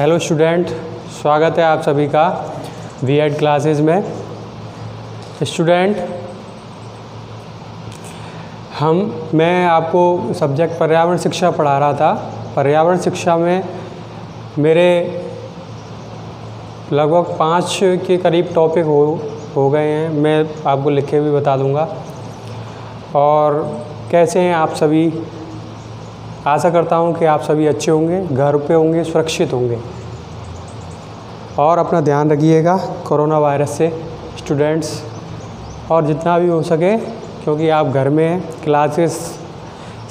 Hello student, स्वागत है आप सभी का वीएड क्लासेस में। स्टूडेंट, मैं आपको सब्जेक्ट पर्यावरण शिक्षा पढ़ा रहा था। पर्यावरण शिक्षा में मेरे लगभग 5 के करीब टॉपिक हो गए हैं। मैं आपको लिख के भी बता दूंगा। और कैसे हैं आप सभी? आशा करता हूं कि आप सभी अच्छे होंगे, घर पे होंगे, सुरक्षित होंगे और अपना ध्यान रखिएगा कोरोना वायरस से स्टूडेंट्स। और जितना भी हो सके, क्योंकि आप घर में हैं, क्लासेस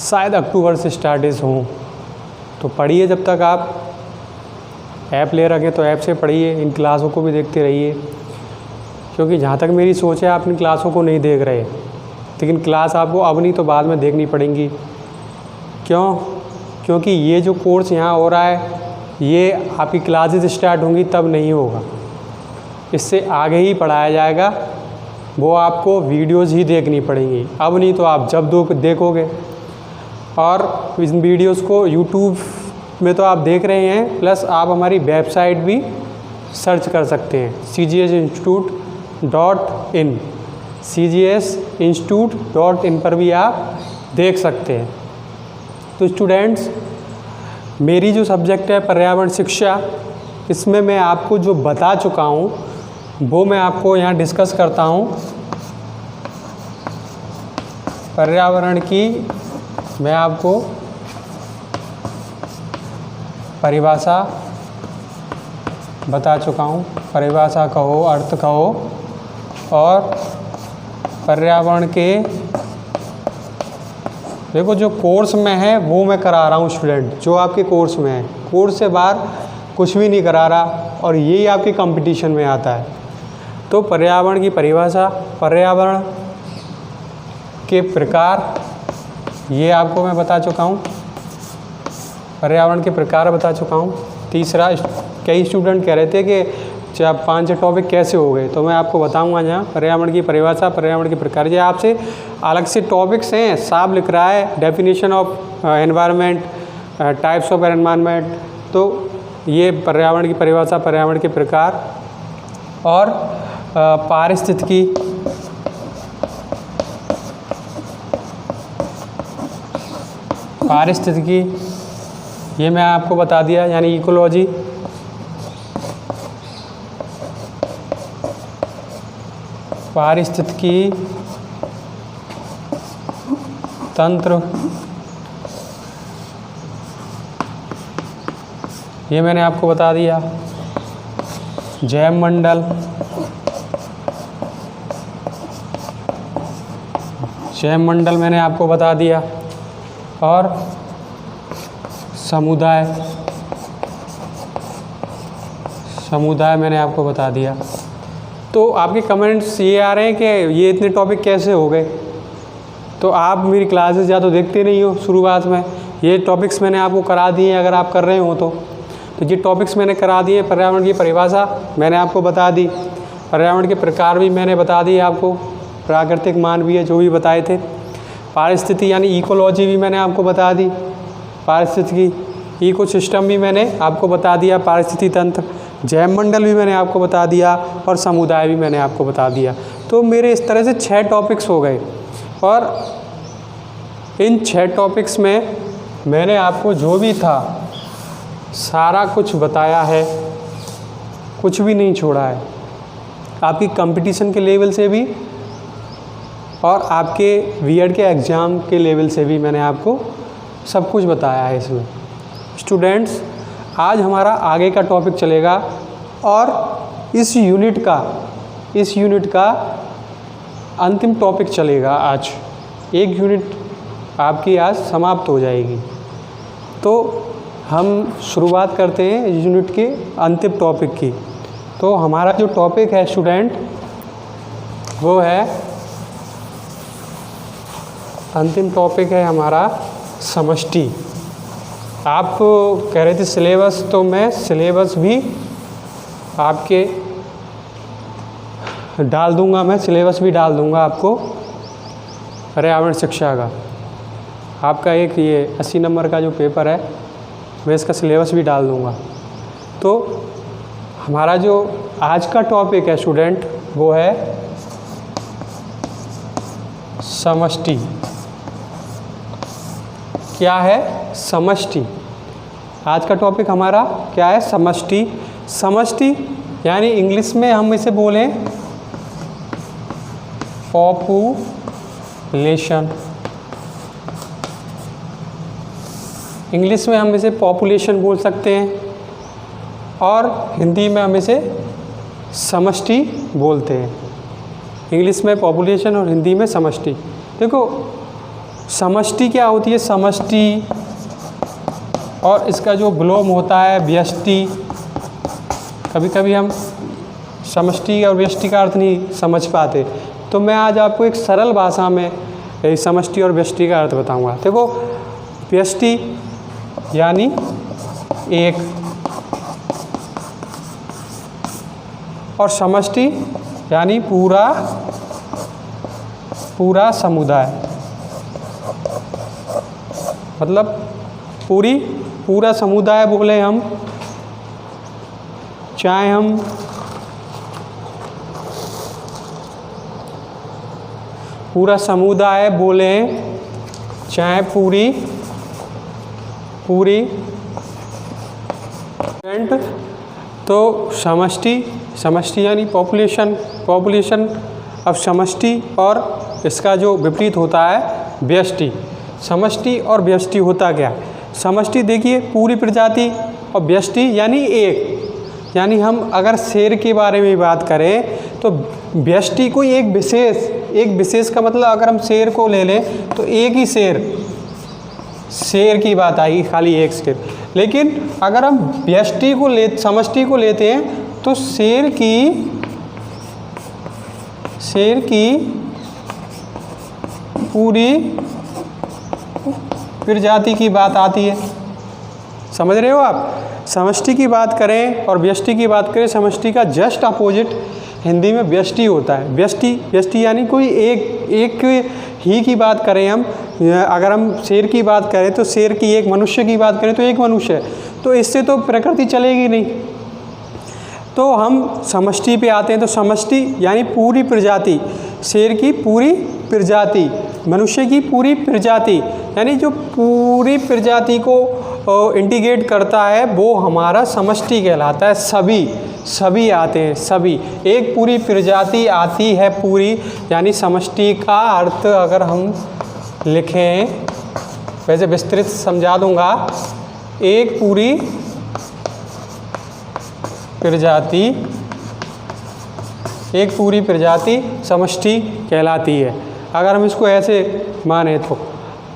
शायद अक्टूबर से स्टार्ट हों, तो पढ़िए। जब तक आप ऐप ले रखें तो ऐप से पढ़िए, इन क्लासों को भी देखते रहिए। क्योंकि जहाँ तक मेरी सोच है, आप इन क्लासों को नहीं देख रहे, लेकिन क्लास आपको अब नहीं तो बाद में देखनी पड़ेंगी। क्यों? क्योंकि ये जो कोर्स यहाँ हो रहा है, ये आपकी क्लासेस स्टार्ट होंगी तब नहीं होगा, इससे आगे ही पढ़ाया जाएगा। वो आपको वीडियोज़ ही देखनी पड़ेंगी, अब नहीं तो आप जब देखोगे। और इन वीडियोज़ को यूट्यूब में तो आप देख रहे हैं, प्लस आप हमारी वेबसाइट भी सर्च कर सकते हैं cgsinstitute.in। cgsinstitute.in पर भी आप देख सकते हैं। तो स्टूडेंट्स, मेरी जो सब्जेक्ट है पर्यावरण शिक्षा, इसमें मैं आपको जो बता चुका हूँ वो मैं आपको यहाँ डिस्कस करता हूँ। पर्यावरण की मैं आपको परिभाषा बता चुका हूँ। परिभाषा कहो, अर्थ कहो, और पर्यावरण के देखो जो कोर्स में है वो मैं करा रहा हूँ स्टूडेंट, जो आपके कोर्स में है। कोर्स से बाहर कुछ भी नहीं करा रहा, और यही आपके कंपटीशन में आता है। तो पर्यावरण की परिभाषा, पर्यावरण के प्रकार, ये आपको मैं बता चुका हूँ। पर्यावरण के प्रकार बता चुका हूँ। तीसरा, कई स्टूडेंट कह रहे थे कि 5 टॉपिक कैसे हो गए, तो मैं आपको बताऊंगा यहाँ पर्यावरण की परिभाषा, पर्यावरण के प्रकार। ये आपसे अलग से टॉपिक्स हैं, साफ लिख रहा है definition of environment, types of environment. तो ये पर्यावरण की परिभाषा, पर्यावरण के प्रकार, और पारिस्थितिकी, पारिस्थितिकी ये मैं आपको बता दिया, यानी इकोलॉजी। पारिस्थितिकी तंत्र, ये मैंने आपको बता दिया। जैव मंडल, जैव मंडल मैंने आपको बता दिया। और समुदाय, समुदाय मैंने आपको बता दिया। तो आपके कमेंट्स ये आ रहे हैं कि ये इतने टॉपिक कैसे हो गए। तो आप मेरी क्लासेस या तो देखते नहीं हो शुरुआत में। ये टॉपिक्स मैंने आपको करा दिए, अगर आप कर रहे हो तो ये टॉपिक्स मैंने करा दिए। पर्यावरण की परिभाषा मैंने आपको बता दी, पर्यावरण के प्रकार भी मैंने बता दिए आपको, प्राकृतिक मानवीय जो भी बताए थे। पारिस्थितिकी यानी इकोलॉजी भी मैंने आपको बता दी, पारिस्थितिकी इको सिस्टम भी मैंने आपको बता दिया, पारिस्थितिकी तंत्र, जैव मंडल भी मैंने आपको बता दिया, और समुदाय भी मैंने आपको बता दिया। तो मेरे इस तरह से 6 टॉपिक्स हो गए। और इन 6 टॉपिक्स में मैंने आपको जो भी था सारा कुछ बताया है, कुछ भी नहीं छोड़ा है। आपकी कंपटीशन के लेवल से भी और आपके वीएड के एग्ज़ाम के लेवल से भी मैंने आपको सब कुछ बताया है इसमें। स्टूडेंट्स, आज हमारा आगे का टॉपिक चलेगा, और इस यूनिट का अंतिम टॉपिक चलेगा आज। एक यूनिट आपकी आज समाप्त हो जाएगी। तो हम शुरुआत करते हैं इस यूनिट के अंतिम टॉपिक की। तो हमारा जो टॉपिक है स्टूडेंट, वो है, अंतिम टॉपिक है हमारा समष्टि। आप कह रहे थे सिलेबस, तो मैं सिलेबस भी आपके डाल दूंगा, मैं सिलेबस भी डाल दूंगा आपको पर्यावरण शिक्षा का। आपका एक ये 80 नंबर का जो पेपर है, मैं इसका सिलेबस भी डाल दूंगा। तो हमारा जो आज का टॉपिक है स्टूडेंट वो है समष्टि। क्या है? समष्टि। आज का टॉपिक हमारा क्या है? समष्टि। समष्टि यानी इंग्लिश में हम इसे बोलें पॉपुलेशन। इंग्लिश में हम इसे पॉपुलेशन बोल सकते हैं और हिंदी में हम इसे समष्टि बोलते हैं। इंग्लिश में पॉपुलेशन और हिंदी में समष्टि। देखो समष्टि क्या होती है? समष्टि और इसका जो विलोम होता है व्यष्टि। कभी कभी हम समष्टि और व्यष्टि का अर्थ नहीं समझ पाते, तो मैं आज आपको एक सरल भाषा में समष्टि और व्यष्टि का अर्थ बताऊंगा। देखो व्यष्टि यानी एक और समष्टि यानी पूरा समुदाय, मतलब पूरा समुदाय बोले हम, चाहे हम पूरा समुदाय बोले, चाहे पूरी तो समष्टि यानी पॉपुलेशन। अब समष्टि और इसका जो विपरीत होता है व्यष्टि। समष्टि और व्यष्टि होता क्या? समष्टि देखिए पूरी प्रजाति और व्यष्टि यानी एक। यानी हम अगर शेर के बारे में बात करें तो व्यष्टि कोई एक विशेष का मतलब अगर हम शेर को ले लें तो एक ही शेर की बात आएगी, खाली एक शेर। लेकिन अगर हम समष्टि को लेते हैं तो शेर की पूरी प्रजाति की बात आती है। समझ रहे हो आप? समष्टि की बात करें और व्यष्टि की बात करें, समष्टि का जस्ट अपोजिट हिंदी में व्यष्टि होता है। व्यष्टि यानी कोई एक ही की बात करें हम, अगर हम शेर की बात करें तो शेर की, एक मनुष्य की बात करें तो एक मनुष्य है, तो इससे तो प्रकृति चलेगी नहीं। तो हम समष्टि पे आते हैं, तो समष्टि यानी पूरी प्रजाति, शेर की पूरी प्रजाति, मनुष्य की पूरी प्रजाति, यानी जो पूरी प्रजाति को इंटीग्रेट करता है वो हमारा समष्टि कहलाता है। सभी आते हैं, सभी एक पूरी प्रजाति आती है पूरी, यानी समष्टि का अर्थ अगर हम लिखें, वैसे विस्तृत समझा दूंगा, एक पूरी प्रजाति समष्टि कहलाती है, अगर हम इसको ऐसे माने तो।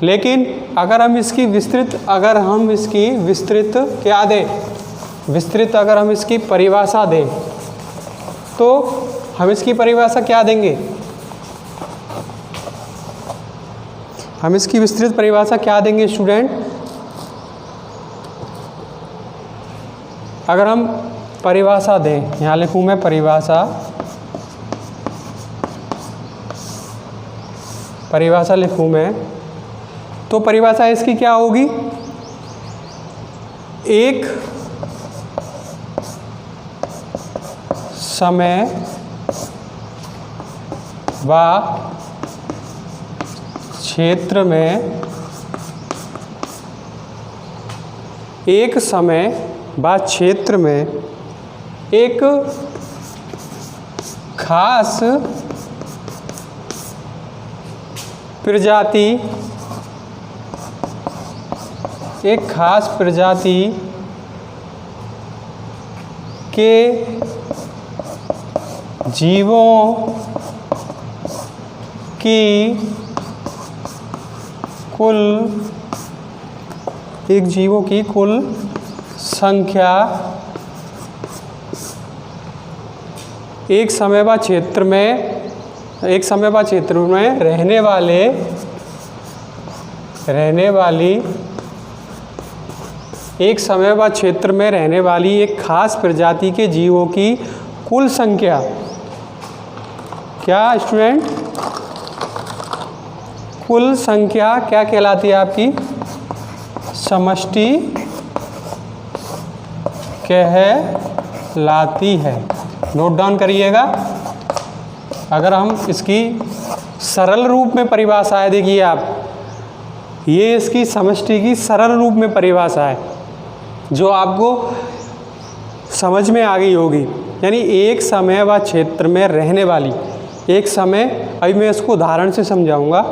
लेकिन अगर हम इसकी विस्तृत अगर हम इसकी परिभाषा दें तो हम इसकी परिभाषा क्या देंगे? हम इसकी विस्तृत परिभाषा क्या देंगे स्टूडेंट? अगर हम परिभाषा दें, यहाँ लिखूँ मैं परिभाषा लिखूँ मैं, तो परिभाषा इसकी क्या होगी? एक समय व क्षेत्र में, एक समय व क्षेत्र में एक खास प्रजाति के जीवों की कुल संख्या एक समय व क्षेत्र में रहने वाली एक खास प्रजाति के जीवों की कुल संख्या, क्या स्टूडेंट? कुल संख्या क्या कहलाती है आपकी? समष्टि कहलाती है। नोट डाउन करिएगा। अगर हम इसकी सरल रूप में परिभाषा है, देखिए आप, ये इसकी समष्टि की सरल रूप में परिभाषा है जो आपको समझ में आ गई होगी। यानी एक समय व क्षेत्र में रहने वाली, एक समय, अभी मैं इसको उदाहरण से समझाऊंगा।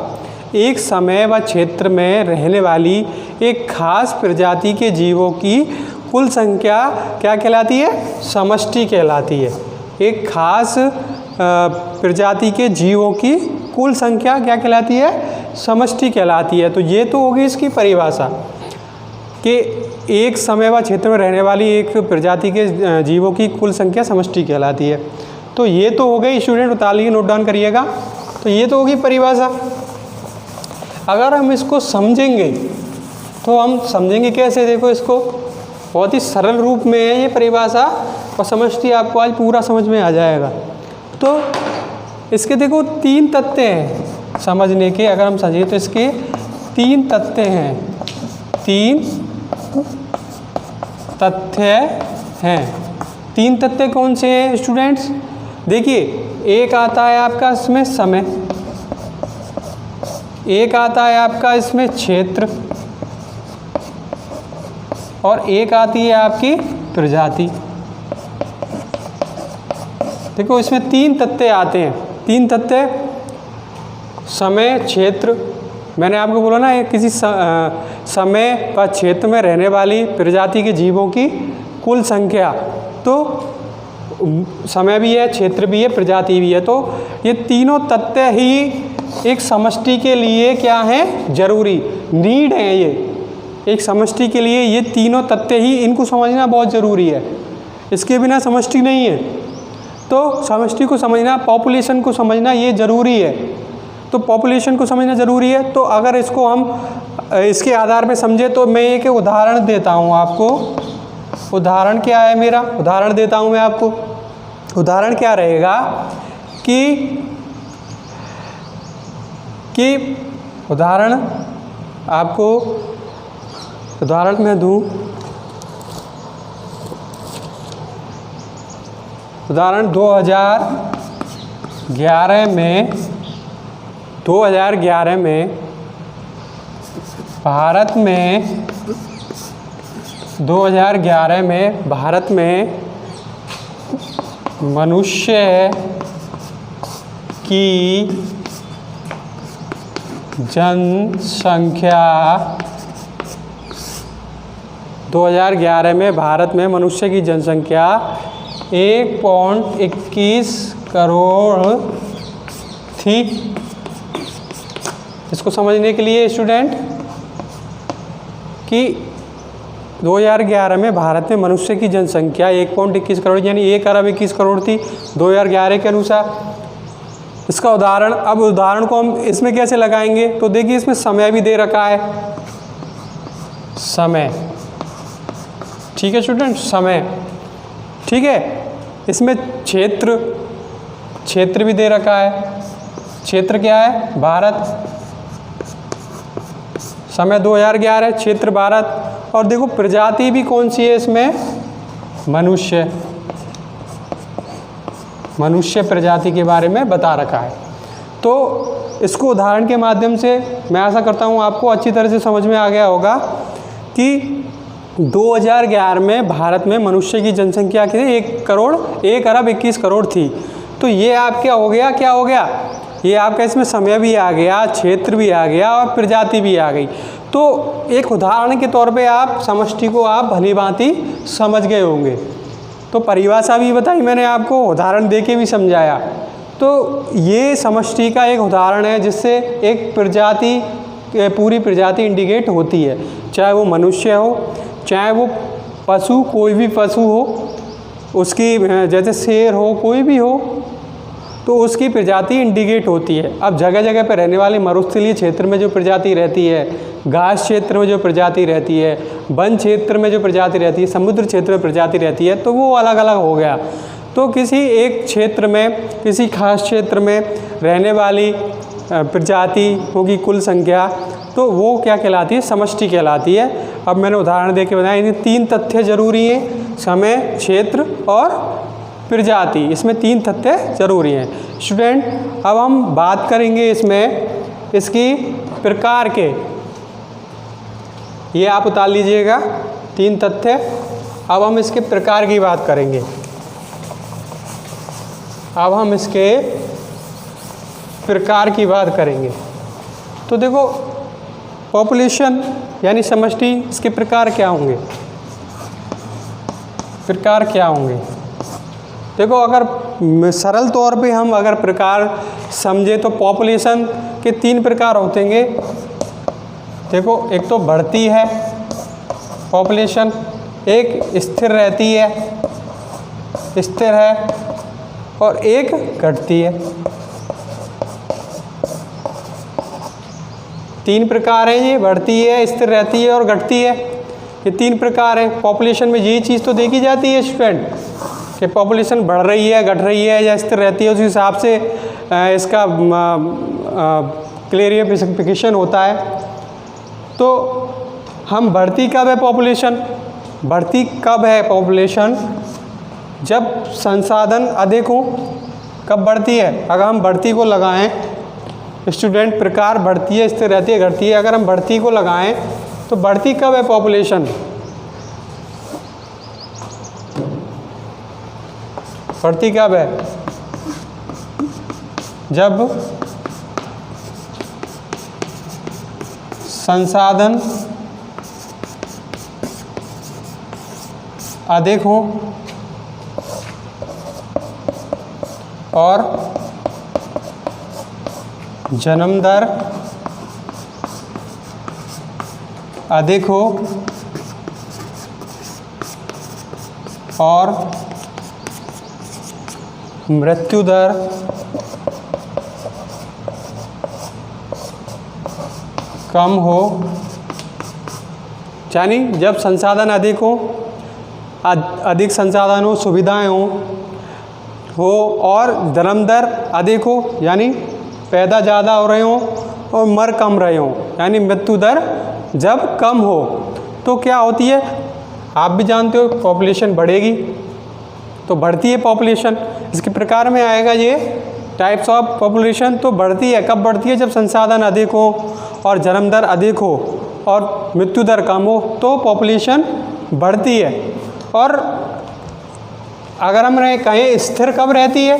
एक समय व क्षेत्र में रहने वाली एक खास प्रजाति के जीवों की कुल संख्या क्या कहलाती है? समष्टि कहलाती है। एक खास प्रजाति के जीवों की कुल संख्या क्या कहलाती है? समष्टि कहलाती है। तो ये तो होगी इसकी परिभाषा कि एक समय व क्षेत्र में रहने वाली एक प्रजाति के जीवों की कुल संख्या समष्टि कहलाती है। तो ये तो हो गई, स्टूडेंट बता लीजिए, नोट डाउन करिएगा। तो ये तो होगी परिभाषा। अगर हम इसको समझेंगे तो हम समझेंगे कैसे? देखो, इसको बहुत ही सरल रूप में है ये परिभाषा और समष्टि आपको आज पूरा समझ में आ जाएगा। तो इसके देखो 3 तथ्य हैं समझने के। अगर हम समझें तो इसके 3 तथ्य हैं, 3 तथ्य हैं। 3 तथ्य कौन से हैं स्टूडेंट्स? देखिए, एक आता है आपका इसमें समय, एक आता है आपका इसमें क्षेत्र, और एक आती है आपकी प्रजाति। देखो, इसमें 3 तथ्य आते हैं। 3 तथ्य, समय, क्षेत्र। मैंने आपको बोला ना, एक किसी समय व क्षेत्र में रहने वाली प्रजाति के जीवों की कुल संख्या। तो समय भी है, क्षेत्र भी है, प्रजाति भी है। तो ये तीनों तथ्य ही एक समष्टि के लिए क्या है? जरूरी, नीड है। ये एक समष्टि के लिए ये तीनों तथ्य ही, इनको समझना बहुत ज़रूरी है। इसके बिना समष्टि नहीं है। तो समष्टि को समझना, पॉपुलेशन को समझना ये ज़रूरी है। तो पॉपुलेशन को समझना ज़रूरी है। तो अगर इसको हम इसके आधार पे समझे तो मैं एक उदाहरण देता हूँ आपको। उदाहरण क्या है मेरा? उदाहरण देता हूँ मैं आपको। उदाहरण क्या रहेगा कि उदाहरण आपको, उदाहरण मैं दूँ, उदाहरण 2011 में भारत में मनुष्य की जनसंख्या 2011 में भारत में मनुष्य की जनसंख्या 1.21 करोड़ थी। इसको समझने के लिए स्टूडेंट कि 2011 में भारत में मनुष्य की जनसंख्या 1.21 करोड़ यानी 1 अरब 21 करोड़ थी 2011 के अनुसार। इसका उदाहरण, अब उदाहरण को हम इसमें कैसे लगाएंगे? तो देखिए, इसमें समय भी दे रखा है, समय, ठीक है स्टूडेंट, समय, ठीक है। इसमें क्षेत्र भी दे रखा है। क्षेत्र क्या है? भारत। समय 2011 है, क्षेत्र भारत। और देखो, प्रजाति भी कौन सी है इसमें? मनुष्य प्रजाति के बारे में बता रखा है। तो इसको उदाहरण के माध्यम से मैं आशा करता हूँ आपको अच्छी तरह से समझ में आ गया होगा कि 2011 में भारत में मनुष्य की जनसंख्या कितनी? 1 अरब 21 करोड़ थी। तो ये आप क्या हो गया? ये आपका इसमें समय भी आ गया, क्षेत्र भी आ गया और प्रजाति भी आ गई। तो एक उदाहरण के तौर पे आप समष्टि को आप भलीभांति समझ गए होंगे। तो परिभाषा भी बताई मैंने आपको, उदाहरण देके भी समझाया। तो ये समष्टि का एक उदाहरण है जिससे एक प्रजाति, पूरी प्रजाति इंडिकेट होती है। चाहे वो मनुष्य हो, चाहे वो पशु, कोई भी पशु हो, उसकी जैसे शेर हो, कोई भी हो, तो उसकी प्रजाति इंडिकेट होती है। अब जगह जगह पर रहने वाले मरुस्थलीय क्षेत्र में जो प्रजाति रहती है, घास क्षेत्र में जो प्रजाति रहती है, वन क्षेत्र में जो प्रजाति रहती है, समुद्र क्षेत्र में प्रजाति रहती है, तो वो अलग अलग हो गया। तो किसी एक क्षेत्र में, किसी खास क्षेत्र में रहने वाली प्रजातियों की कुल संख्या, तो वो क्या कहलाती है? समष्टि कहलाती है। अब मैंने उदाहरण देके बताया, इन्हें 3 तथ्य जरूरी हैं। समय, क्षेत्र और प्रजाति, इसमें 3 तथ्य जरूरी हैं। स्टूडेंट, अब हम बात करेंगे इसमें इसकी प्रकार के, ये आप उतार लीजिएगा 3 तथ्य। अब हम इसके प्रकार की बात करेंगे। अब हम इसके प्रकार की बात करेंगे। तो देखो, पॉपुलेशन यानी समष्टि, इसके प्रकार क्या होंगे? प्रकार क्या होंगे? देखो, अगर सरल तौर पे हम अगर प्रकार समझे तो पॉपुलेशन के 3 प्रकार होते हैं। देखो, एक तो बढ़ती है पॉपुलेशन, एक स्थिर रहती है, स्थिर है, और एक घटती है। 3 प्रकार हैं ये, बढ़ती है, स्थिर रहती है और घटती है। ये 3 प्रकार हैं। पॉपुलेशन में यही चीज़ तो देखी जाती है स्टूडेंट कि पॉपुलेशन बढ़ रही है, घट रही है या स्थिर रहती है, उस हिसाब से इसका क्लेरिफिकेशन होता है। तो हम बढ़ती कब है पॉपुलेशन? बढ़ती कब है पॉपुलेशन? जब संसाधन अधिक हो। कब बढ़ती है? अगर हम बढ़ती को लगाएं स्टूडेंट, प्रकार बढ़ती है, स्थिर रहती है, घटती है, अगर हम बढ़ती को लगाएं तो बढ़ती कब है पॉपुलेशन? बढ़ती कब है? जब संसाधन अधिक हो और जन्म दर अधिक हो और मृत्यु दर कम हो। यानी जब संसाधन अधिक हो, अधिक संसाधन हो, सुविधाएं हो और जन्म दर अधिक हो, यानी पैदा ज़्यादा हो रहे हों और मर कम रहे हों, यानी मृत्यु दर जब कम हो, तो क्या होती है? आप भी जानते हो, पॉपुलेशन बढ़ेगी। तो बढ़ती है पॉपुलेशन, इसके प्रकार में आएगा ये टाइप्स ऑफ पॉपुलेशन। तो बढ़ती है, कब बढ़ती है? जब संसाधन अधिक हो और जन्म दर अधिक हो और मृत्यु दर कम हो, तो पॉपुलेशन बढ़ती है। और अगर हम कहें स्थिर कब रहती है,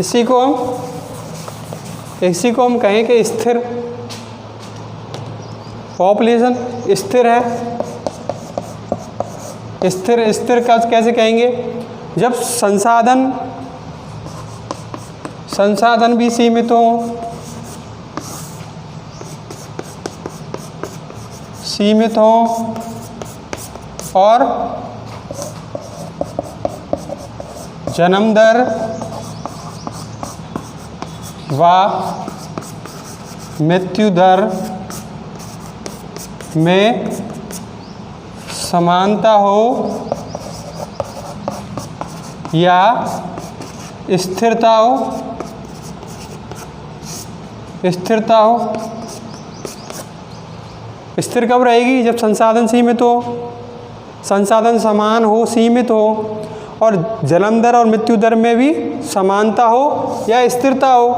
इसी को हम कहें कि स्थिर पॉपुलेशन स्थिर है। स्थिर कैसे कहेंगे? जब संसाधन भी सीमित हो और जन्म दर व मृत्यु दर में समानता हो या स्थिरता हो। स्थिर कब रहेगी? जब संसाधन सीमित हो, संसाधन समान हो, सीमित हो और जन्म दर और मृत्यु दर में भी समानता हो या स्थिरता हो,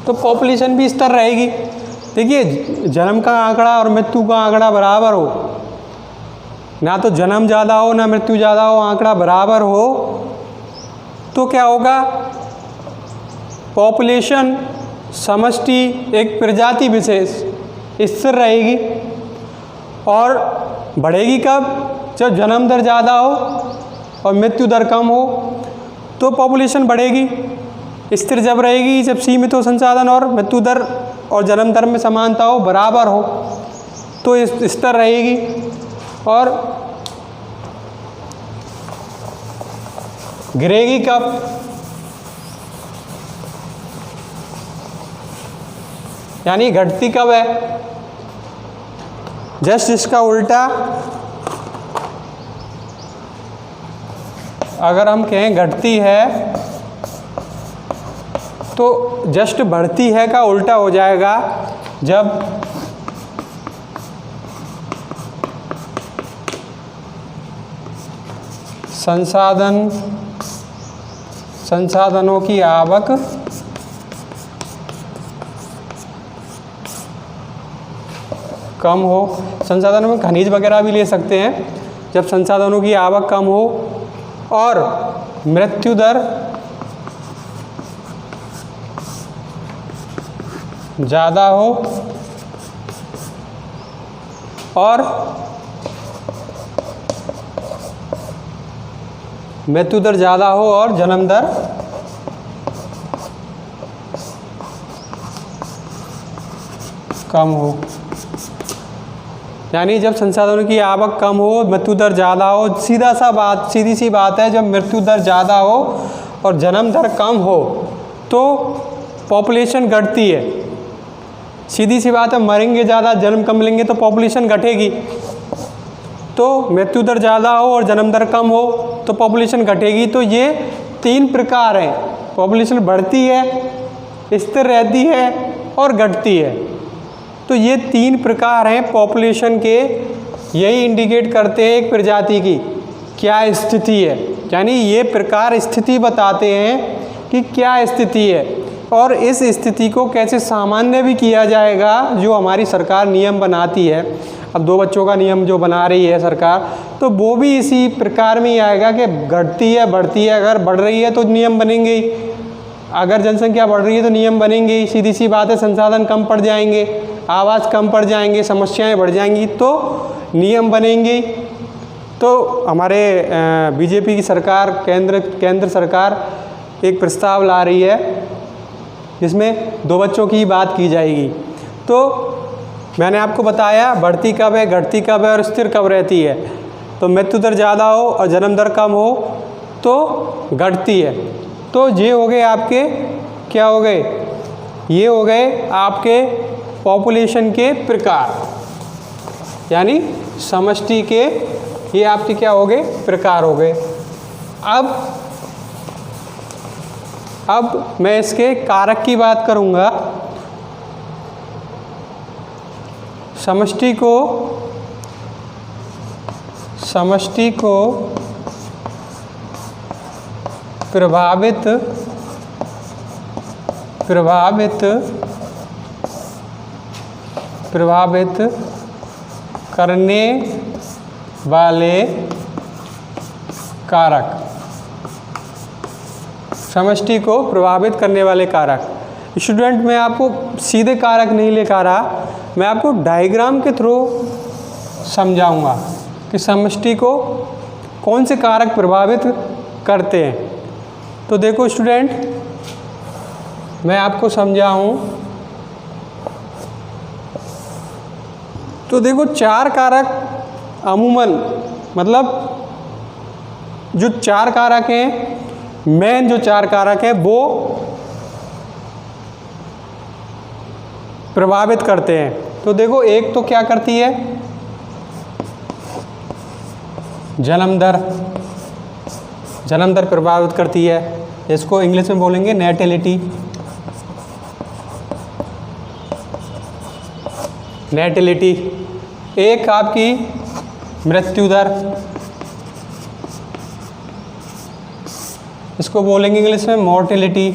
तो पॉपुलेशन भी स्थिर रहेगी। देखिए, जन्म का आंकड़ा और मृत्यु का आंकड़ा बराबर हो, ना तो जन्म ज़्यादा हो ना मृत्यु ज़्यादा हो, आंकड़ा बराबर हो, तो क्या होगा? पॉपुलेशन समष्टि एक प्रजाति विशेष स्थिर रहेगी। और बढ़ेगी कब? जब जन्म दर ज़्यादा हो और मृत्यु दर कम हो, तो पॉपुलेशन बढ़ेगी। स्थिर जब रहेगी जब सीमित हो संसाधन और मृत्यु दर और जन्म दर में समानता हो, बराबर हो, तो स्थिर रहेगी। और गिरेगी कब? यानी घटती कब है? जस्ट इसका उल्टा, अगर हम कहें घटती है तो जस्ट बढ़ती है का उल्टा हो जाएगा जब संसाधनों की आवक कम हो। संसाधनों में खनिज वगैरह भी ले सकते हैं। जब संसाधनों की आवक कम हो और मृत्यु दर ज़्यादा हो और मृत्यु दर ज़्यादा हो और जन्म दर कम हो। यानी जब संसाधनों की आवक कम हो, मृत्यु दर ज़्यादा हो, सीधी सी बात है, जब मृत्यु दर ज़्यादा हो और जन्म दर कम हो तो पॉपुलेशन घटती है। सीधी सी बात है, मरेंगे ज़्यादा, जन्म कम लेंगे तो पॉपुलेशन घटेगी। तो मृत्यु दर ज़्यादा हो और जन्म दर कम हो तो पॉपुलेशन घटेगी। तो ये 3 प्रकार हैं, पॉपुलेशन बढ़ती है, स्थिर रहती है और घटती है। तो ये 3 प्रकार हैं पॉपुलेशन के। यही इंडिकेट करते हैं एक प्रजाति की क्या स्थिति है, यानी ये प्रकार स्थिति बताते हैं कि क्या स्थिति है और इस स्थिति को कैसे सामान्य भी किया जाएगा, जो हमारी सरकार नियम बनाती है। अब 2 बच्चों का नियम जो बना रही है सरकार, तो वो भी इसी प्रकार में ही आएगा कि घटती है बढ़ती है। अगर बढ़ रही है तो नियम बनेंगे ही, अगर जनसंख्या बढ़ रही है तो नियम बनेंगे ही। सीधी सी बात है, संसाधन कम पड़ जाएंगे, आवास कम पड़ जाएंगे, समस्याएं बढ़ जाएंगी तो नियम बनेंगे। तो हमारे बीजेपी की सरकार, केंद्र सरकार एक प्रस्ताव ला रही है जिसमें 2 बच्चों की बात की जाएगी। तो मैंने आपको बताया बढ़ती कब है, घटती कब है और स्थिर कब रहती है। तो मृत्यु दर ज़्यादा हो और जन्म दर कम हो तो घटती है। तो ये हो गए आपके, क्या हो गए, ये हो गए आपके पॉपुलेशन के प्रकार, यानी समष्टि के ये आपके क्या हो गए, प्रकार हो गए। अब मैं इसके कारक की बात करूँगा। समष्टि को प्रभावित करने वाले कारक, समष्टि को प्रभावित करने वाले कारक। स्टूडेंट, मैं आपको सीधे कारक नहीं लेकर आ रहा, मैं आपको डायग्राम के थ्रू समझाऊंगा कि समष्टि को कौन से कारक प्रभावित करते हैं। तो देखो स्टूडेंट, मैं आपको समझाऊं तो देखो 4 कारक अमूमन, मतलब जो 4 कारक हैं, मेन जो 4 कारक हैं वो प्रभावित करते हैं। तो देखो, एक तो क्या करती है, जन्म दर प्रभावित करती है। इसको इंग्लिश में बोलेंगे नेटिलिटी। एक आपकी मृत्यु दर, इसको बोलेंगे इंग्लिश में मोर्टेलिटी।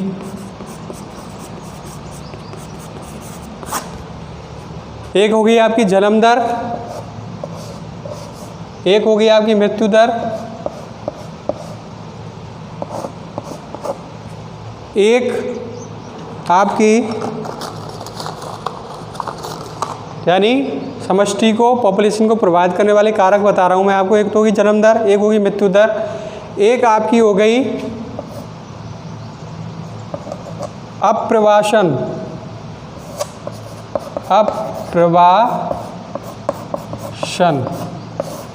एक होगी आपकी जन्म दर, एक होगी आपकी मृत्यु दर, एक आपकी, यानी समष्टि को, पॉपुलेशन को प्रभावित करने वाले कारक बता रहा हूं मैं आपको। एक तो होगी जन्म दर, एक होगी मृत्यु दर, एक आपकी हो गई अप्रवासन।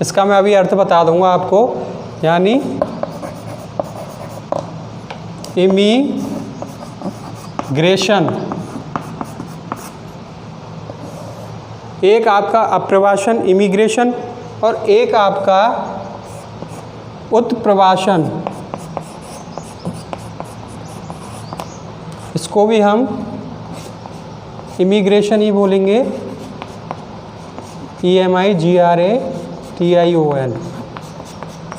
इसका मैं अभी अर्थ बता दूंगा आपको, यानी इमिग्रेशन। एक आपका अप्रवासन, इमिग्रेशन, और एक आपका उत्प्रवासन। इसको भी हम इमिग्रेशन ही बोलेंगे, EMIGRATION।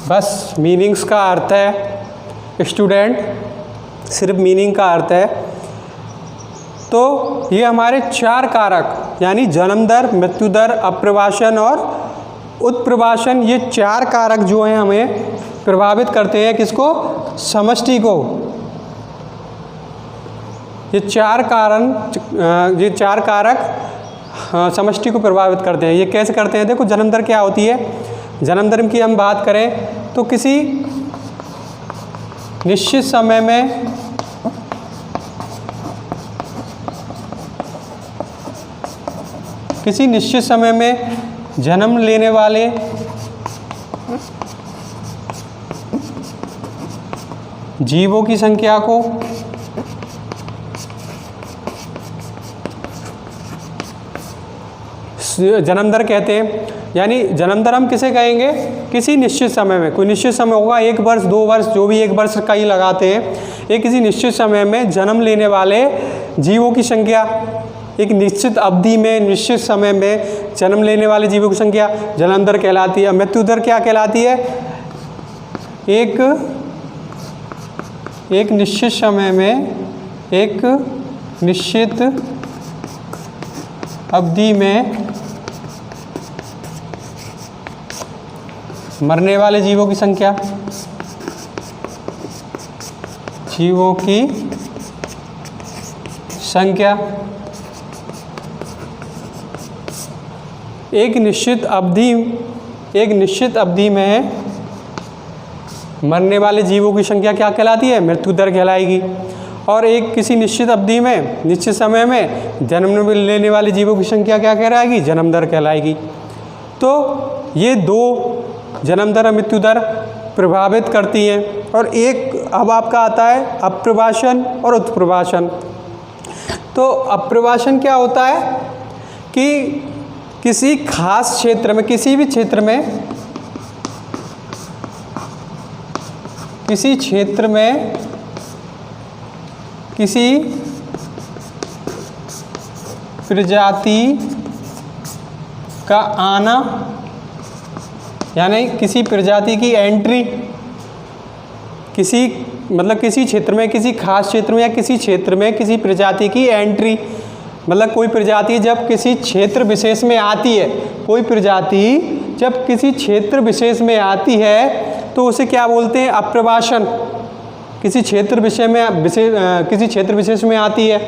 बस मीनिंग्स का अर्थ है स्टूडेंट, सिर्फ मीनिंग का अर्थ है। तो ये हमारे 4 कारक यानी जन्म दर, मृत्यु दर, अप्रवासन और उत्प्रवासन, ये 4 कारक जो हैं हमें प्रभावित करते हैं किसको? समष्टि को। ये 4 कारक समष्टि को प्रभावित करते हैं। ये कैसे करते हैं? देखो, जन्म दर क्या होती है? जन्म दर की हम बात करें तो किसी निश्चित समय में जन्म लेने वाले जीवों की संख्या को जन्म दर कहते हैं। यानी जन्म दर हम किसे कहेंगे? किसी निश्चित समय में, कोई निश्चित समय होगा, 1 वर्ष 2 वर्ष, जो भी 1 वर्ष कई लगाते हैं, ये किसी निश्चित समय में जन्म लेने वाले जीवों की संख्या, एक निश्चित अवधि में, निश्चित समय में जन्म लेने वाले जीवों की संख्या जन्म दर कहलाती है। मृत्यु दर क्या कहलाती है? एक निश्चित समय में, एक निश्चित अवधि में मरने वाले जीवों की संख्या, एक निश्चित अवधि में मरने वाले जीवों की संख्या क्या कहलाती है? मृत्यु दर कहलाएगी। और एक किसी निश्चित अवधि में, निश्चित समय में जन्म लेने वाले जीवों की संख्या क्या कहलाएगी? जन्म दर कहलाएगी। तो ये 2 जन्म दर और मृत्यु दर प्रभावित करती हैं। और एक अब आपका आता है अप्रवासन और उत्प्रवासन। तो अप्रवासन क्या होता है कि किसी खास क्षेत्र में, किसी भी क्षेत्र में, किसी क्षेत्र में किसी प्रजाति का आना, यानी किसी प्रजाति की एंट्री, किसी क्षेत्र में, किसी खास क्षेत्र में या किसी क्षेत्र में किसी प्रजाति की एंट्री, मतलब कोई प्रजाति जब किसी क्षेत्र विशेष में आती है, कोई प्रजाति जब किसी क्षेत्र विशेष में आती है तो उसे क्या बोलते हैं? अप्रवासन। किसी क्षेत्र विशेष में आती है,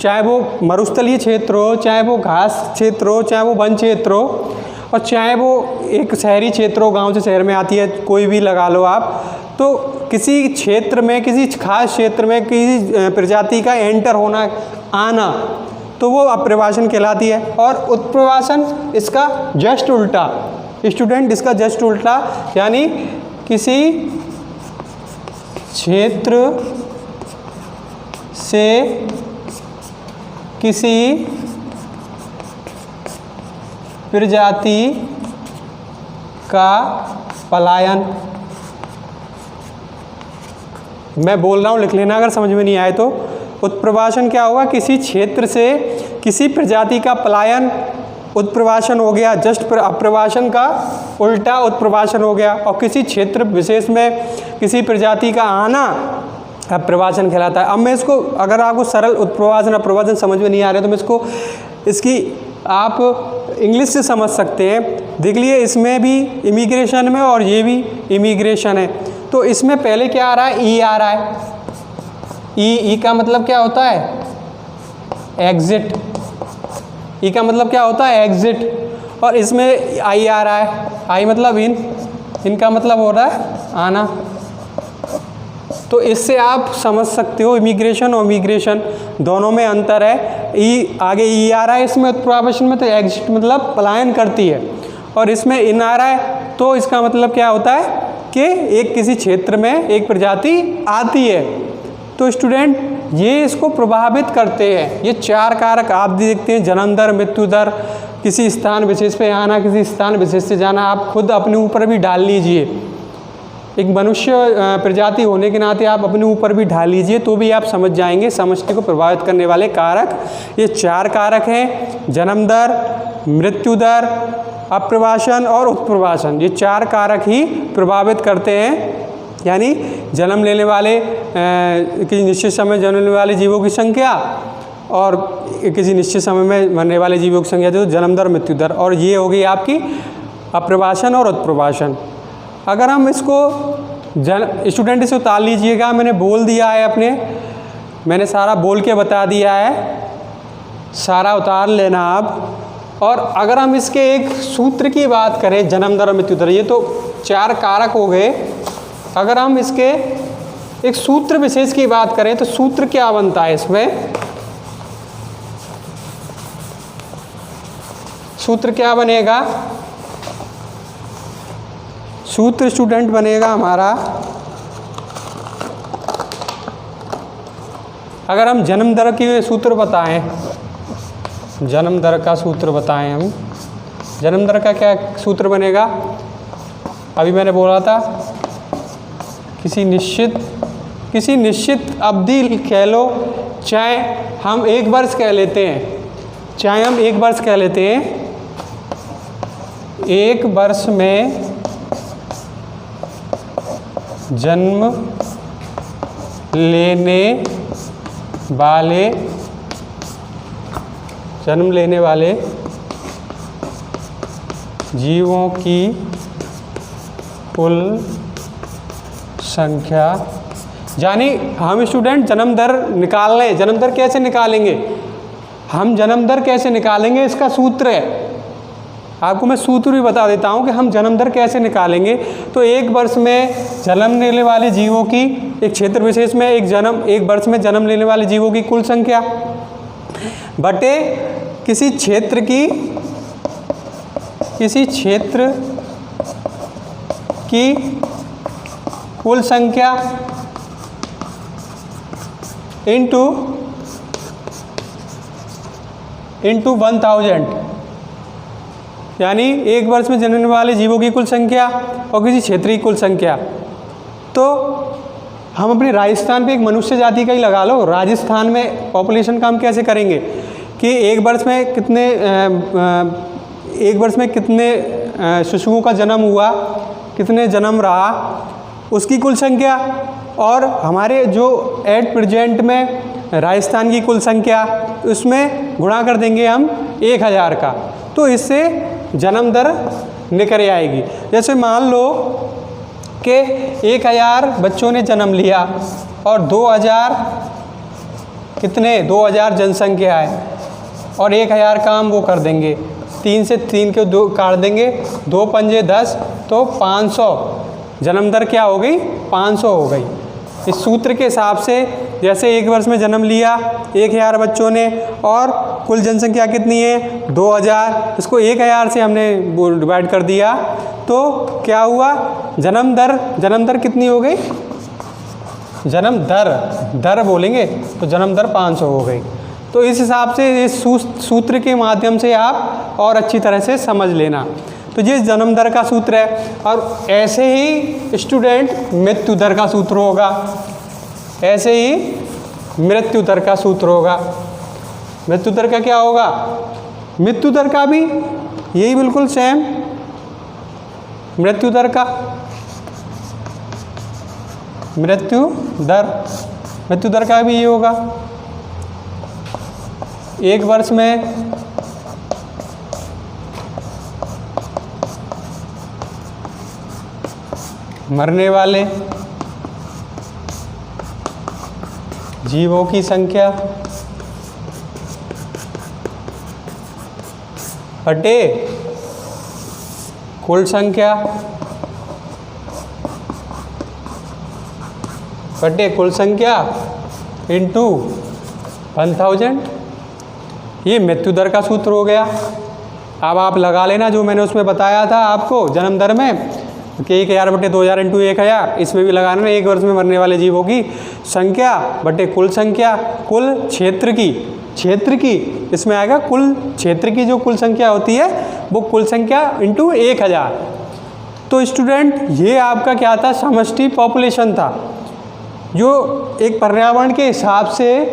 चाहे वो मरुस्थलीय क्षेत्र हो, चाहे वो घास क्षेत्र हो, चाहे वो वन क्षेत्र हो, और चाहे वो एक शहरी क्षेत्र हो, गांव से शहर में आती है, कोई भी लगा लो आप। तो किसी क्षेत्र में, किसी खास क्षेत्र में किसी प्रजाति का एंटर होना, आना, तो वो अप्रवासन कहलाती है। और उत्प्रवासन इसका जस्ट उल्टा, स्टूडेंट, इसका जस्ट उल्टा, यानी किसी क्षेत्र से किसी प्रजाति का पलायन। मैं बोल रहा हूँ, लिख लेना अगर समझ में नहीं आए तो। उत्प्रवासन क्या होगा? किसी क्षेत्र से किसी प्रजाति का पलायन उत्प्रवासन हो गया, जस्ट अप्रवासन का उल्टा उत्प्रवासन हो गया। और किसी क्षेत्र विशेष में किसी प्रजाति का आना अप्रवासन कहलाता है। अब मैं इसको, अगर आपको सरल उत्प्रवासन अप्रवासन समझ में नहीं आ रहा तो मैं इसकी आप इंग्लिश से समझ सकते हैं। देख लिए, इसमें भी इमिग्रेशन में और ये भी इमिग्रेशन है। तो इसमें पहले क्या आ रहा है? ई आ रहा है। ई का मतलब क्या होता है? एग्जिट। ई का मतलब क्या होता है? एग्जिट। और इसमें आई आ रहा है। आई मतलब इनका मतलब हो रहा है आना। तो इससे आप समझ सकते हो इमिग्रेशन और मिग्रेशन दोनों में अंतर है। ई आगे ई आ रहा है इसमें उत्प्रवासन में, तो एग्जिट मतलब पलायन करती है। और इसमें इन आ रहा है तो इसका मतलब क्या होता है कि एक किसी क्षेत्र में एक प्रजाति आती है। तो स्टूडेंट, ये इसको प्रभावित करते हैं। ये 4 कारक आप देखते हैं, जन्म दर, मृत्यु दर, किसी स्थान विशेष पे आना, किसी स्थान विशेष से जाना। आप खुद अपने ऊपर भी डाल लीजिए, एक मनुष्य प्रजाति होने के नाते आप अपने ऊपर भी ढाल लीजिए, तो भी आप समझ जाएंगे समष्टि को प्रभावित करने वाले कारक ये 4 कारक हैं: जन्म दर, मृत्यु दर, अप्रवासन और उत्प्रवासन, ये 4 कारक ही प्रभावित करते हैं। यानी जन्म लेने वाले किसी निश्चित समय जन्म लेने वाले जीवों की संख्या और किसी निश्चित समय में मरने वाले जीवों की संख्या, जो जन्म दर मृत्यु दर, और ये हो गई आपकी अप्रवासन और उत्प्रवासन। अगर हम इसको स्टूडेंट इसे उतार लीजिएगा, मैंने बोल दिया है मैंने सारा बोल के बता दिया है, सारा उतार लेना आप। और अगर हम इसके एक सूत्र की बात करें, जन्म दर और मृत्यु दर, ये तो 4 कारक हो गए। अगर हम इसके एक सूत्र विशेष की बात करें तो सूत्र क्या बनता है इसमें? सूत्र क्या बनेगा? सूत्र स्टूडेंट बनेगा हमारा, अगर हम जन्म दर की सूत्र बताएं, जन्म दर का सूत्र बताएं हम, जन्म दर का क्या सूत्र बनेगा? अभी मैंने बोला था किसी निश्चित अवधि कह लो, चाहे हम 1 वर्ष कह लेते हैं, चाहे हम 1 वर्ष कह लेते हैं, 1 वर्ष में जन्म लेने वाले जीवों की कुल संख्या। यानी हम स्टूडेंट जन्म दर निकाल लें, जन्म दर कैसे निकालेंगे? हम जन्म दर कैसे निकालेंगे, इसका सूत्र है। आपको मैं सूत्र भी बता देता हूँ कि हम जन्म दर कैसे निकालेंगे। तो 1 वर्ष में जन्म लेने वाले जीवों की, एक क्षेत्र विशेष में 1 वर्ष में जन्म लेने वाले जीवों की कुल संख्या बटे किसी क्षेत्र की कुल संख्या इंटू 1000, यानी 1 वर्ष में जन्मने वाले जीवों की कुल संख्या और किसी क्षेत्र की कुल संख्या। तो हम अपने राजस्थान पे एक मनुष्य जाति का ही लगा लो, राजस्थान में पॉपुलेशन का हम कैसे करेंगे कि 1 वर्ष में कितने शिशुओं का जन्म हुआ, कितने जन्म रहा, उसकी कुल संख्या, और हमारे जो एट प्रेजेंट में राजस्थान की कुल संख्या, उसमें गुणा कर देंगे हम 1000 का, तो इससे जन्म दर निकल आएगी। जैसे मान लो कि 1000 बच्चों ने जन्म लिया और 2000 जनसंख्या है, और 1000 का हम वो कर देंगे, 3 से 3 के 2 काट देंगे, 2 पंजे 10, तो 500 जन्म दर क्या हो गई? 500 हो गई। इस सूत्र के हिसाब से जैसे 1 वर्ष में जन्म लिया 1000 बच्चों ने और कुल जनसंख्या कितनी है? 2000, इसको 1000 से हमने डिवाइड कर दिया, तो क्या हुआ? जन्म दर कितनी हो गई? जन्म दर बोलेंगे तो जन्म दर 500 हो गई। तो इस हिसाब से इस सूत्र के माध्यम से आप और अच्छी तरह से समझ लेना। तो ये जन्म दर का सूत्र है। और ऐसे ही स्टूडेंट मृत्यु दर का सूत्र होगा, ऐसे ही मृत्यु दर का सूत्र होगा। मृत्यु दर का क्या होगा? मृत्यु दर का भी यही बिल्कुल सेम, मृत्यु दर का भी ये होगा। 1 वर्ष में मरने वाले जीवों की संख्या बटे कुल संख्या इंटू 1000, ये मृत्यु दर का सूत्र हो गया। अब आप लगा लेना जो मैंने उसमें बताया था आपको जन्म दर में कि 1000 बटे 2000 इंटू 1000, इसमें भी लगाना ना 1 वर्ष में मरने वाले जीवों की संख्या बटे कुल संख्या, कुल क्षेत्र की इसमें आएगा कुल क्षेत्र की जो कुल संख्या होती है वो कुल संख्या इंटू 1000। तो स्टूडेंट ये आपका क्या था? समष्टि पॉपुलेशन था, जो एक पर्यावरण के हिसाब से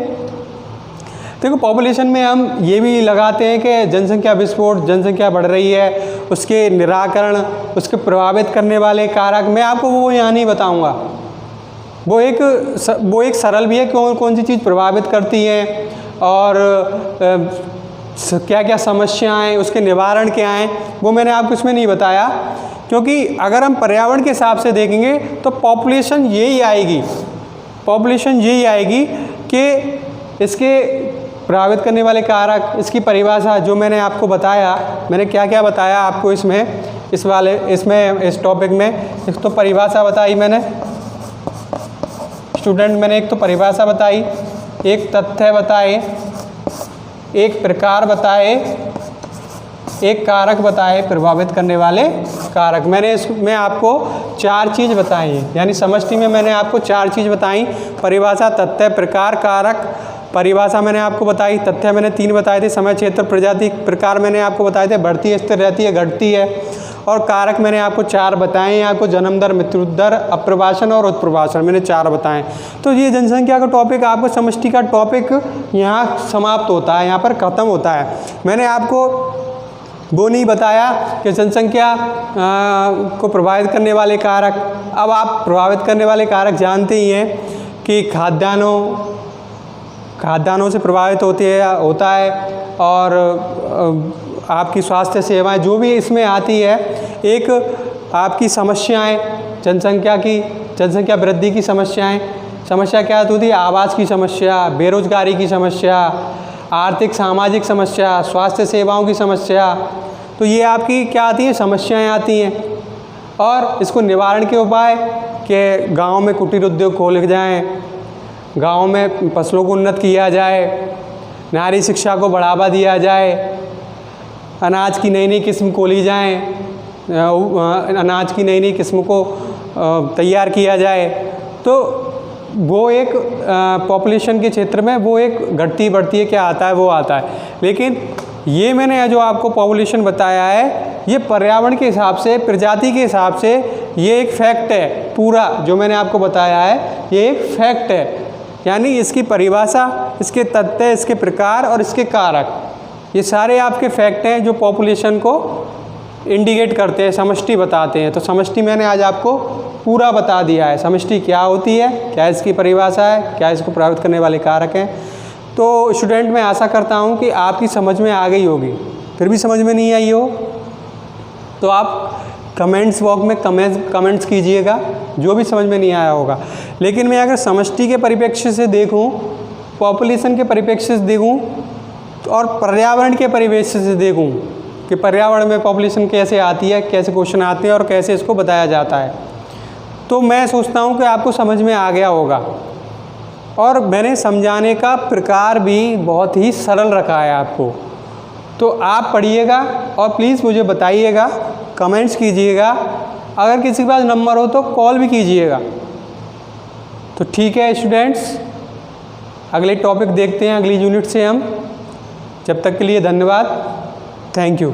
देखो पॉपुलेशन में हम ये भी लगाते हैं कि जनसंख्या विस्फोट, जनसंख्या बढ़ रही है, उसके निराकरण, उसके प्रभावित करने वाले कारक, मैं आपको वो यहाँ नहीं बताऊँगा। वो एक सरल भी है, कौन सी चीज़ प्रभावित करती है और क्या क्या समस्याएं, उसके निवारण क्या हैं, वो मैंने आपको इसमें नहीं बताया। क्योंकि अगर हम पर्यावरण के हिसाब से देखेंगे तो पॉपुलेशन यही आएगी कि इसके प्रभावित करने वाले कारक, इसकी परिभाषा जो मैंने आपको बताया, मैंने क्या क्या बताया आपको इस टॉपिक में। एक तो परिभाषा बताई मैंने स्टूडेंट, मैंने एक तो परिभाषा बताई, एक तथ्य बताए, एक प्रकार बताए, एक कारक बताए, प्रभावित करने वाले कारक। मैंने इसमें आपको 4 चीज़ बताई हैं, यानी समष्टि में मैंने आपको 4 चीज़ बताई, परिभाषा, तथ्य, प्रकार, कारक। परिभाषा मैंने आपको बताई, तथ्य मैंने 3 बताए थे, समय, क्षेत्र, प्रजाति। प्रकार मैंने आपको बताए थे, बढ़ती है, स्थिर रहती है, घटती है। और कारक मैंने आपको 4 बताए हैं, आपको जन्म दर, मृत्यु दर, अप्रवासन और उत्प्रवासन, मैंने 4 बताएं। तो ये जनसंख्या का टॉपिक, आपको समष्टि का टॉपिक यहाँ समाप्त होता है, यहाँ पर ख़त्म होता है। मैंने आपको वो नहीं बताया कि जनसंख्या को प्रभावित करने वाले कारक। अब आप प्रभावित करने वाले कारक जानते ही हैं कि खाद्यान्नों से प्रभावित होता है, और आपकी स्वास्थ्य सेवाएं जो भी इसमें आती है। एक आपकी समस्याएं, जनसंख्या वृद्धि की समस्या क्या होती है? आवास की समस्या, बेरोजगारी की समस्या, आर्थिक सामाजिक समस्या, स्वास्थ्य सेवाओं की समस्या। तो ये आपकी क्या आती हैं? समस्याएं आती हैं। और इसको निवारण के उपाय कि गांव में कुटीर उद्योग खोले जाएं, गांव में फसलों को उन्नत किया जाए, नारी शिक्षा को बढ़ावा दिया जाए, अनाज की नई किस्म खोली जाएं, अनाज की नई किस्म को तैयार किया जाए। तो वो एक पॉपुलेशन के क्षेत्र में वो एक घटती बढ़ती है, क्या आता है वो आता है। लेकिन ये मैंने जो आपको पॉपुलेशन बताया है, ये पर्यावरण के हिसाब से, प्रजाति के हिसाब से ये एक फैक्ट है। पूरा जो मैंने आपको बताया है ये एक फैक्ट है, यानी इसकी परिभाषा, इसके तथ्य, इसके प्रकार और इसके कारक, ये सारे आपके फैक्ट हैं जो पॉपुलेशन को इंडिकेट करते हैं, समष्टि बताते हैं। तो समष्टि मैंने आज आपको पूरा बता दिया है, समष्टि क्या होती है, क्या इसकी परिभाषा है, क्या इसको प्रभावित करने वाले कारक हैं। तो स्टूडेंट, मैं आशा करता हूँ कि आपकी समझ में आ गई होगी। फिर भी समझ में नहीं आई हो तो आप कमेंट्स बॉक्स में कमेंट्स कीजिएगा, जो भी समझ में नहीं आया होगा। लेकिन मैं अगर समष्टि के परिप्रेक्ष्य से देखूँ, पॉपुलेशन के परिप्रेक्ष्य से देखूँ और पर्यावरण के परिवेश से देखूँ कि पर्यावरण में पॉपुलेशन कैसे आती है, कैसे क्वेश्चन आते हैं और कैसे इसको बताया जाता है, तो मैं सोचता हूँ कि आपको समझ में आ गया होगा। और मैंने समझाने का प्रकार भी बहुत ही सरल रखा है आपको। तो आप पढ़िएगा और प्लीज़ मुझे बताइएगा, कमेंट्स कीजिएगा। अगर किसी के पास नंबर हो तो कॉल भी कीजिएगा। तो ठीक है स्टूडेंट्स, अगले टॉपिक देखते हैं अगली यूनिट से हम। जब तक के लिए धन्यवाद, थैंक यू।